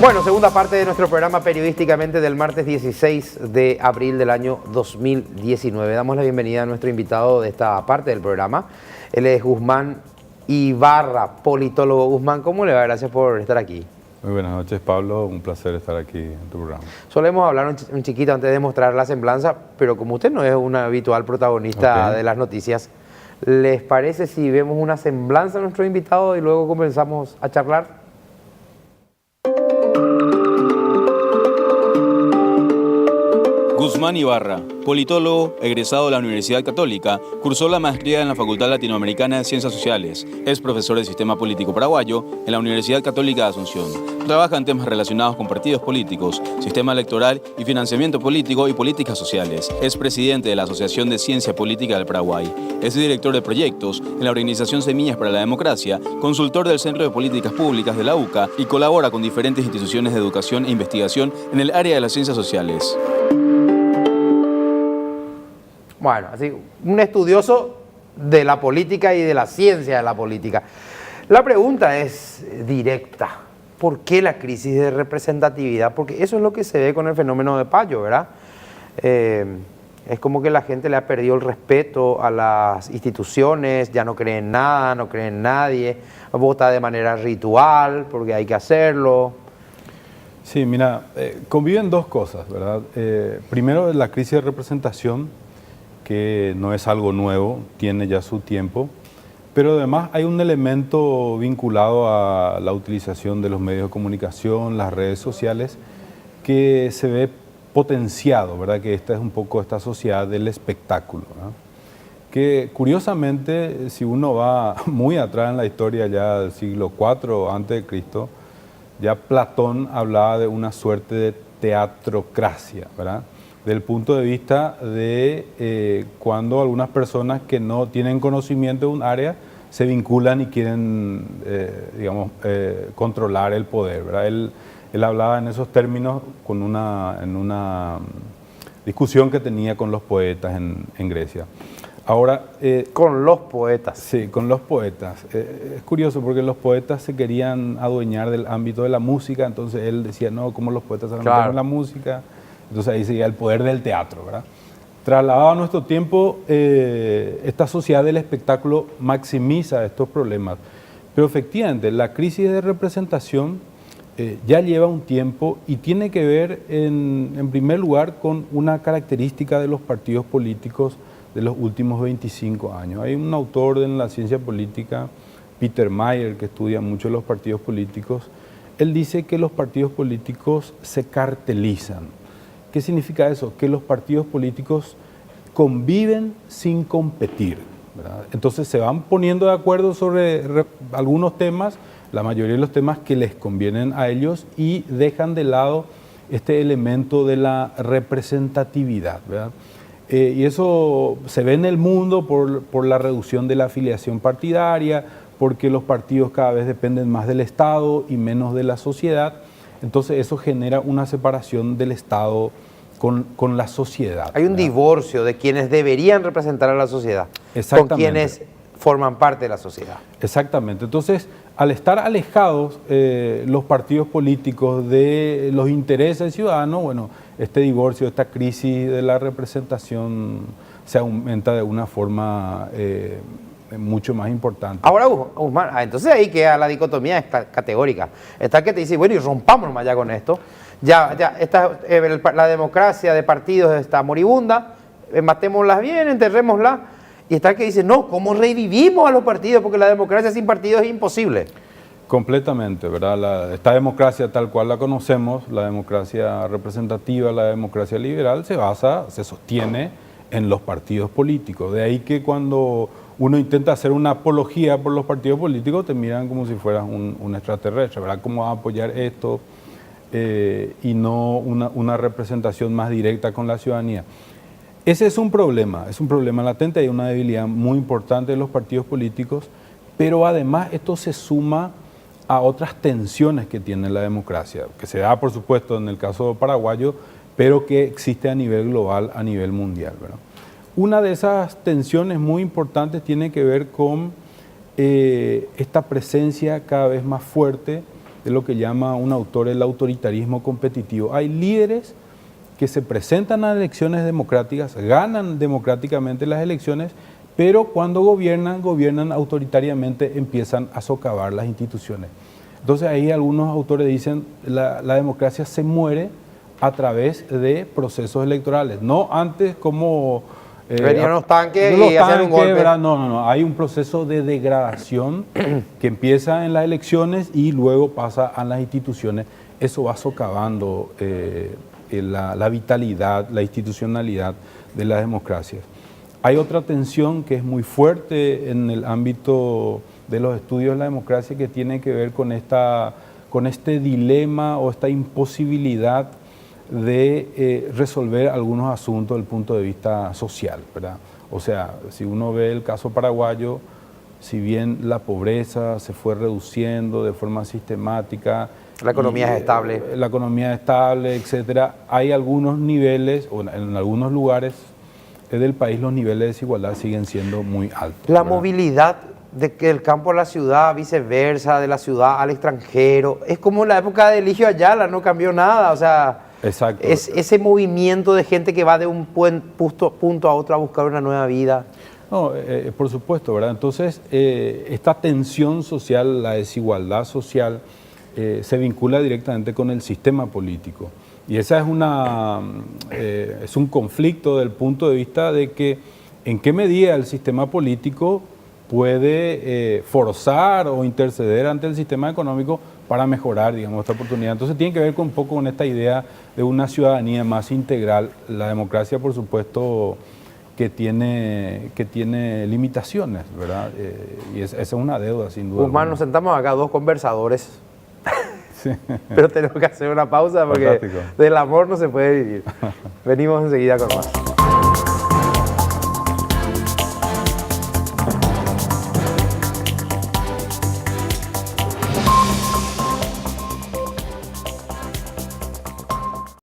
Bueno, segunda parte de nuestro programa periodísticamente del martes 16 de abril del año 2019. Damos la bienvenida a nuestro invitado de esta parte del programa. Él es Guzmán Ibarra, politólogo. Guzmán, ¿cómo le va? Gracias por estar aquí. Muy buenas noches, Pablo. Un placer estar aquí en tu programa. Solemos hablar un chiquito antes de mostrar la semblanza, pero como usted no es un habitual protagonista de las noticias, ¿les parece si vemos una semblanza de nuestro invitado y luego comenzamos a charlar? Guzmán Ibarra, politólogo, egresado de la Universidad Católica, cursó la maestría en la Facultad Latinoamericana de Ciencias Sociales. Es profesor de Sistema Político Paraguayo en la Universidad Católica de Asunción. Trabaja en temas relacionados con partidos políticos, sistema electoral y financiamiento político y políticas sociales. Es presidente de la Asociación de Ciencia Política del Paraguay. Es director de proyectos en la organización Semillas para la Democracia, consultor del Centro de Políticas Públicas de la UCA y colabora con diferentes instituciones de educación e investigación en el área de las ciencias sociales. Bueno, así, un estudioso de la política y de la ciencia de la política. La pregunta es directa. ¿Por qué la crisis de representatividad? Porque eso es lo que se ve con el fenómeno de Payo, ¿verdad? Es como que la gente le ha perdido el respeto a las instituciones, ya no cree en nada, no cree en nadie, vota de manera ritual porque hay que hacerlo. Sí, mira, conviven dos cosas, ¿verdad? Primero, la crisis de representación, que no es algo nuevo, tiene ya su tiempo, pero además hay un elemento vinculado a la utilización de los medios de comunicación, las redes sociales, que se ve potenciado, ¿verdad? Que esta es un poco esta sociedad del espectáculo, ¿verdad? Que curiosamente, si uno va muy atrás en la historia, ya del siglo IV a.C., ya Platón hablaba de una suerte de teatrocracia, ¿verdad? Del punto de vista de cuando algunas personas que no tienen conocimiento de un área se vinculan y quieren, controlar el poder, ¿verdad? Él hablaba en esos términos en una discusión que tenía con los poetas en Grecia. Ahora, con los poetas. Sí, con los poetas. Es curioso porque los poetas se querían adueñar del ámbito de la música, entonces él decía, no, ¿cómo los poetas se van a meter en la música? Entonces ahí seguía el poder del teatro, ¿verdad? Trasladado a nuestro tiempo, esta sociedad del espectáculo maximiza estos problemas. Pero efectivamente, la crisis de representación ya lleva un tiempo y tiene que ver, en primer lugar, con una característica de los partidos políticos de los últimos 25 años. Hay un autor en la ciencia política, Peter Mayer, que estudia mucho los partidos políticos. Él dice que los partidos políticos se cartelizan. ¿Qué significa eso? Que los partidos políticos conviven sin competir, ¿verdad? Entonces se van poniendo de acuerdo sobre algunos temas, la mayoría de los temas que les convienen a ellos, y dejan de lado este elemento de la representatividad, ¿verdad? Y eso se ve en el mundo por la reducción de la afiliación partidaria, porque los partidos cada vez dependen más del Estado y menos de la sociedad. Entonces eso genera una separación del Estado con la sociedad. Hay un divorcio de quienes deberían representar a la sociedad con quienes forman parte de la sociedad. Exactamente. Entonces, al estar alejados los partidos políticos de los intereses ciudadanos, bueno, este divorcio, esta crisis de la representación se aumenta de una forma mucho más importante. Ahora, Guzmán, entonces ahí queda la dicotomía categórica. Está el que te dice, bueno, y rompámonos más ya con esto. La democracia de partidos está moribunda, matémoslas bien, enterrémosla. Y está el que dice, no, ¿cómo revivimos a los partidos? Porque la democracia sin partidos es imposible. Completamente, ¿verdad? Esta democracia tal cual la conocemos, la democracia representativa, la democracia liberal, se sostiene en los partidos políticos. De ahí que cuando uno intenta hacer una apología por los partidos políticos, te miran como si fueras un extraterrestre, ¿verdad? ¿Cómo va a apoyar esto? Y no una representación más directa con la ciudadanía. Ese es un problema latente, hay una debilidad muy importante de los partidos políticos, pero además esto se suma a otras tensiones que tiene la democracia, que se da, por supuesto, en el caso paraguayo, pero que existe a nivel global, a nivel mundial, ¿verdad? Una de esas tensiones muy importantes tiene que ver con esta presencia cada vez más fuerte de lo que llama un autor el autoritarismo competitivo. Hay líderes que se presentan a elecciones democráticas, ganan democráticamente las elecciones, pero cuando gobiernan autoritariamente, empiezan a socavar las instituciones. Entonces ahí algunos autores dicen la democracia se muere a través de procesos electorales, no antes como... venían los tanques y hacían un golpe. ¿verdad? No, hay un proceso de degradación que empieza en las elecciones y luego pasa a las instituciones. Eso va socavando la vitalidad, la institucionalidad de las democracias. Hay otra tensión que es muy fuerte en el ámbito de los estudios de la democracia que tiene que ver con este dilema o esta imposibilidad de resolver algunos asuntos desde el punto de vista social, ¿verdad? O sea, si uno ve el caso paraguayo, si bien la pobreza se fue reduciendo de forma sistemática, la economía es estable. La economía es estable, etcétera. Hay algunos niveles, o en algunos lugares del país, los niveles de desigualdad siguen siendo muy altos. La ¿verdad? movilidad del campo a la ciudad, viceversa, de la ciudad al extranjero, es como la época de Eligio Ayala, no cambió nada, o sea, exacto. Es ese movimiento de gente que va de un punto a otro a buscar una nueva vida. No, por supuesto, ¿verdad? Entonces, esta tensión social, la desigualdad social, se vincula directamente con el sistema político. Y esa es un conflicto del punto de vista de que en qué medida el sistema político puede forzar o interceder ante el sistema económico para mejorar, digamos, esta oportunidad. Entonces tiene que ver un poco con esta idea de una ciudadanía más integral. La democracia, por supuesto, que tiene limitaciones, ¿verdad? Y esa es una deuda, sin duda. Guzmán, nos sentamos acá dos conversadores. Sí. Pero tenemos que hacer una pausa porque fantástico. Del amor no se puede vivir. Venimos enseguida con más.